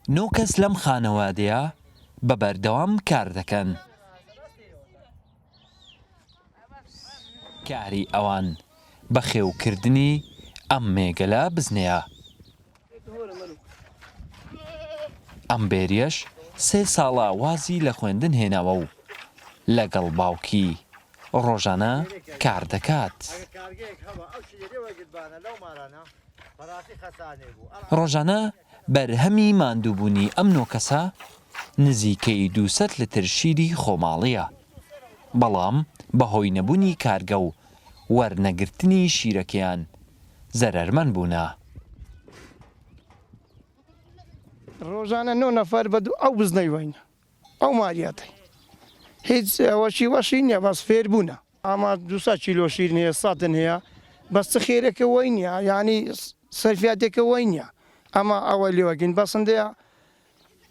9 کەس لەم خانەوادەیە بە بەردەوام کار دەکەن. کاری ئەوان بە خێوکردنی ئەم مێگەلە بزنەیە. ئەم بێریەش 3 ساڵە وازی لە خوێندن هێناوە و لەگەڵ باوکی ڕۆژانە کار دەکات. ڕۆژانە بەرهەمی ماندووبوونی ئەم 9 کەسە نزیکەی 200 لتر شیری خۆماڵیە، بەڵام بەهۆی نەبوونی کارگە و وەرنەگرتنی شیرەکەیان زەرەرمەند بوونە. ڕۆژانە 9 نەفەر ئەو بزنەی وینە، ئەو ماریاتەی هیچ ئەوەشی وەشی نییە، بەس فێر بوونە. ئەمە 200 کیلۆ شیر هەیە، ساتن هەیە، بەس چ خێرێکە وای نییە، یعنی سەرفیاتێکە وای نییە. ئەمە ئەوە لێوەگەین بەسندەیە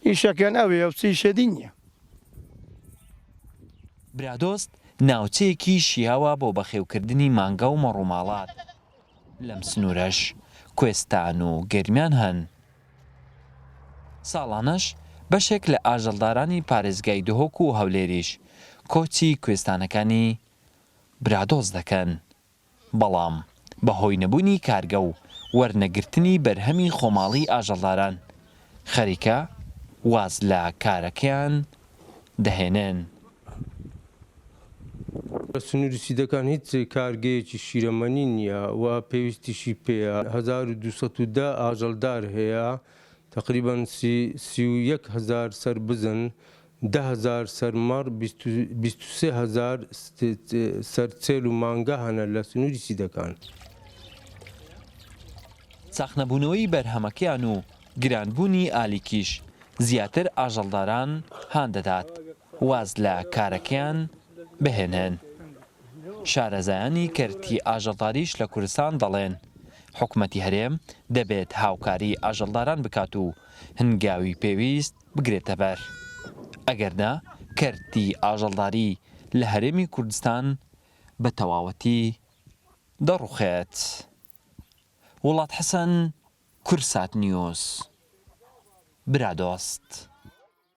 ئیشەکەن ئەوێ و چی شەدی نییە. برادۆست ناوچەیەکی شیاوە بۆ بەخێوکردنی مانگە و مەڕووماڵات. لەم سنوورەش کوێستان و گەرمیان هەن. ساڵانەش بەشێک لە ئاژەڵدارانی پارێزگای دهۆک و هەولێریش کۆچی کوێستانەکانی برادۆست دەکەن، بەڵام بەهۆی نەبوونی کارگە و وەرنەگرتنی بەرهەمی خۆماڵی ئاژەڵداران خەریکە واز لە کارەکەیان دەهێنن. سنووری سیدەکان هیچ کارگەیەکی شیرەمەنی نییە و پێویستیشی پێیە. 1210 ئاژەڵدار هەیە، تقریبان 31,000 سەر بزن، 10,000 سەرمەڕ، 23,000 سەرچێل و مانگە هەنە لە سنووری سیدەکان. چاخنەبوونەوەی بەرهەمەکەیان و گرانبوونی ئالیکیش زیاتر ئاژەڵداران هان دەدات واز لە کارەکەیان بهێنن. شارەزایانی کەرتی ئاژەڵداریش لە کوردستان دەڵێن حکومەتی هەرێم دەبێت هاوکاری ئاژەڵداران بکات و هەنگاوی پێویست بگرێتە بەر، ئەگەرنا کەرتی ئاژەڵداری لە هەرێمی کوردستان بە تەواوەتی دەڕوخێت. وڵات حەسەن، کورسات نیوز، برادۆست.